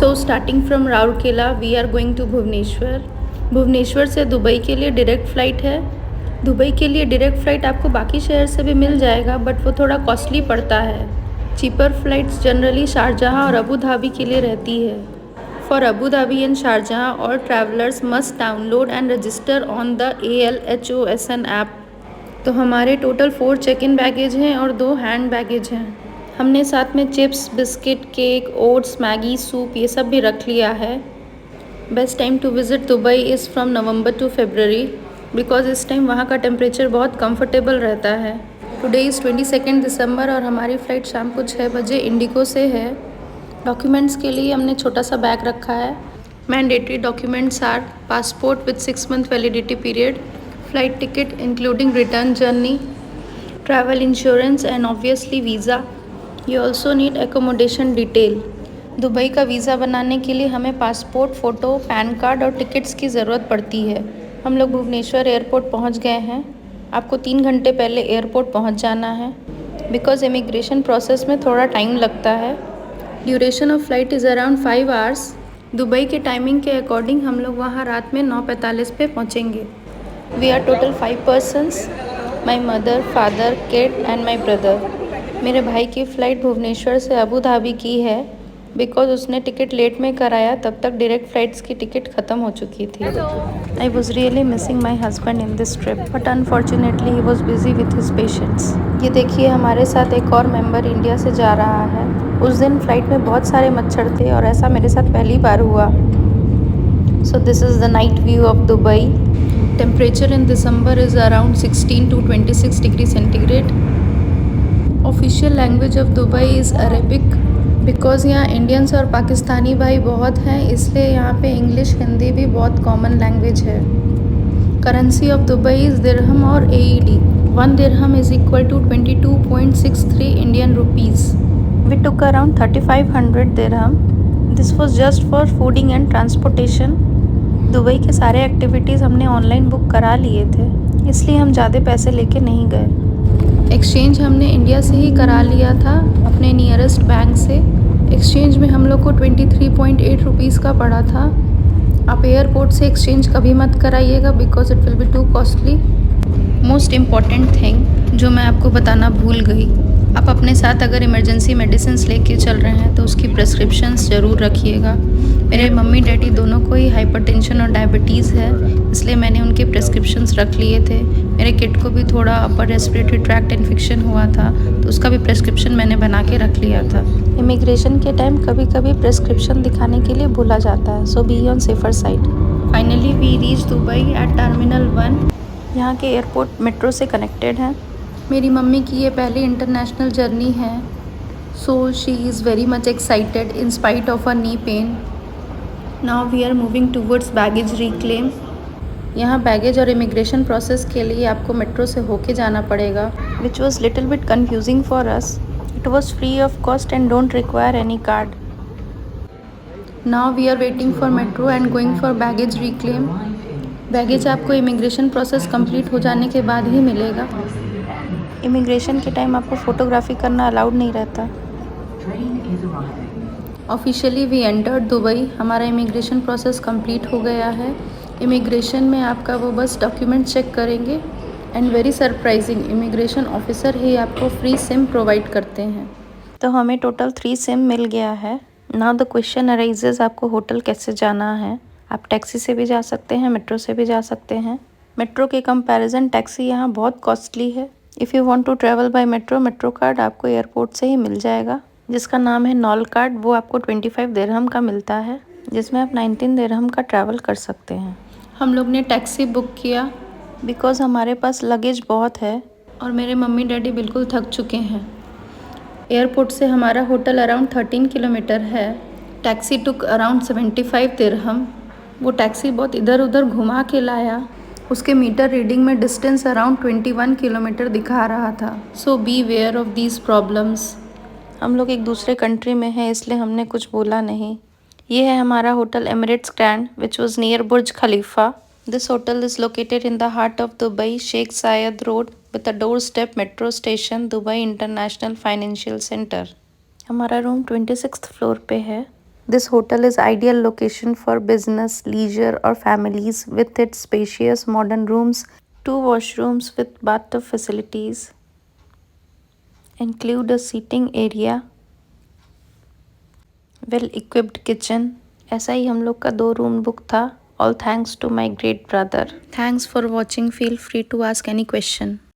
So starting from Rourkela we are going to Bhubaneswar. Bhubaneswar से Dubai के लिए डायरेक्ट फ़्लाइट है। दुबई के लिए डायरेक्ट फ़्लाइट आपको बाकी शहर से भी मिल जाएगा, बट वो थोड़ा कॉस्टली पड़ता है। चीपर फ़्लाइट्स जनरली शारजहाँ और अबू धाबी के लिए रहती है। For Abu Dhabi and Sharjah all travellers must download and register on the ALHOSN app. तो हमारे टोटल 4 चेक इन बैगेज हैं और 2 हैंड बैगेज हैं। हमने साथ में chips, biscuit, cake, oats, Maggi, soup ये सब भी रख लिया है। Best time to visit Dubai is from November to February because इस टाइम वहाँ का टेम्परेचर बहुत कंफर्टेबल रहता है। टुडे इज़ 22 दिसंबर और हमारी फ़्लाइट शाम को 6 बजे इंडिगो से है। डॉक्यूमेंट्स के लिए हमने छोटा सा बैग रखा है। Mandatory documents are passport with 6 month validity period, flight ticket including return journey, travel insurance and obviously visa. You also need accommodation detail. Dubai का वीज़ा बनाने के लिए हमें पासपोर्ट, फ़ोटो, पैन कार्ड और टिकट्स की ज़रूरत पड़ती है। हम लोग भुवनेश्वर एयरपोर्ट पहुंच गए हैं। आपको 3 घंटे पहले एयरपोर्ट पहुंच जाना है बिकॉज़ इमिग्रेशन प्रोसेस में थोड़ा टाइम लगता है। Duration of flight is around 5 hours. Dubai के टाइमिंग के अकॉर्डिंग हम लोग वहाँ रात में 9:45 पे पहुँचेंगे। We are total 5 persons, my mother, father, kid and my brother. मेरे भाई की फ़्लाइट भुवनेश्वर से अबू धाबी की है बिकॉज उसने टिकट लेट में कराया, तब तक डायरेक्ट फ़्लाइट्स की टिकट ख़त्म हो चुकी थी। I was really missing my husband in this trip but unfortunately he was busy with his patients. ये देखिए हमारे साथ एक और मेंबर इंडिया से जा रहा है। उस दिन फ़्लाइट में बहुत सारे मच्छर थे और ऐसा मेरे साथ पहली बार हुआ। So this is the night view of Dubai. Temperature in December is around 16 to 26 degree centigrade. Official language of Dubai is Arabic because यहाँ इंडियंस और पाकिस्तानी भाई बहुत हैं, इसलिए यहाँ पे इंग्लिश, हिंदी भी बहुत कॉमन लैंग्वेज है। Currency of Dubai is dirham और AED। 1 dirham is equal to 22.63 Indian rupees. We took around 3500 dirham. This was just for fooding and transportation. Dubai के सारे एक्टिविटीज़ हमने ऑनलाइन बुक करा लिए थे, इसलिए हम ज़्यादा पैसे लेके नहीं गए। एक्सचेंज हमने इंडिया से ही करा लिया था अपने नियरेस्ट बैंक से। एक्सचेंज में हम लोग को 23.8 रुपीज़ का पड़ा था। आप एयरपोर्ट से एक्सचेंज कभी मत कराइएगा because it will be too costly. Most important thing जो मैं आपको बताना भूल गई, आप अपने साथ अगर इमरजेंसी मेडिसिन्स लेके चल रहे हैं तो उसकी प्रिस्क्रिप्शंस ज़रूर रखिएगा। मेरे मम्मी डैडी दोनों को ही हाइपरटेंशन और डायबिटीज़ है, इसलिए मैंने उनके प्रिस्क्रिप्शंस रख लिए थे। मेरे किड को भी थोड़ा अपर रेस्पिरेटरी ट्रैक्ट इन्फेक्शन हुआ था, तो उसका भी प्रिस्क्रिप्शन मैंने बना के रख लिया था। इमिग्रेशन के टाइम कभी कभी प्रिस्क्रिप्शन दिखाने के लिए भूला जाता है, so be on safer side. Finally we reach Dubai at terminal 1। यहाँ के एयरपोर्ट मेट्रो से कनेक्टेड है। मेरी मम्मी की ये पहली इंटरनेशनल जर्नी है, so she is very much excited in spite of a knee pain. Now we are moving towards baggage reclaim. यहाँ बैगेज और इमिग्रेशन प्रोसेस के लिए आपको मेट्रो से होके जाना पड़ेगा, which was little bit confusing for us. It was free of cost and don't require any card. Now we are waiting for metro and going for baggage reclaim. Baggage आपको immigration process complete हो जाने के बाद ही मिलेगा। Immigration के time आपको photography करना allowed नहीं रहता। Officially we entered Dubai. हमारा इमिग्रेशन प्रोसेस कंप्लीट हो गया है। इमिग्रेशन में आपका वो बस डॉक्यूमेंट चेक करेंगे and very surprising, immigration officer ही आपको फ्री सिम प्रोवाइड करते हैं। तो हमें टोटल 3 सिम मिल गया है। नाउ द क्वेश्चन अराइजेज, आपको होटल कैसे जाना है। आप टैक्सी से भी जा सकते हैं, मेट्रो से भी जा सकते हैं। मेट्रो के कंपैरिजन टैक्सी यहाँ बहुत कॉस्टली है। If you want to travel by metro, metro card आपको एयरपोर्ट से ही मिल जाएगा, जिसका नाम है नॉल कार्ड। वो आपको 25 दिरहम का मिलता है, जिसमें आप 19 दिरहम का ट्रैवल कर सकते हैं। हम लोग ने टैक्सी बुक किया बिकॉज़ हमारे पास लगेज बहुत है और मेरे मम्मी डैडी बिल्कुल थक चुके हैं। एयरपोर्ट से हमारा होटल अराउंड 13 किलोमीटर है। Taxi took around 75 dirham. वो टैक्सी बहुत इधर उधर घुमा के लाया। उसके मीटर रीडिंग में डिस्टेंस अराउंड 21 किलोमीटर दिखा रहा था। So be aware of these problems. हम लोग एक दूसरे कंट्री में हैं, इसलिए हमने कुछ बोला नहीं। ये है हमारा hotel Emirates Grand, which was near Burj Khalifa. This hotel is located in the heart of Dubai, Sheikh Zayed road with a doorstep metro station, Dubai international financial centre. हमारा रूम 26th फ्लोर पे है। This hotel is ideal location for business, leisure or families with its spacious modern rooms, 2 washrooms with bathtub facilities, include a seating area, well equipped kitchen. ऐसा ही हम लोग का 2 room book था. All thanks to my great brother. Thanks for watching. Feel free to ask any question.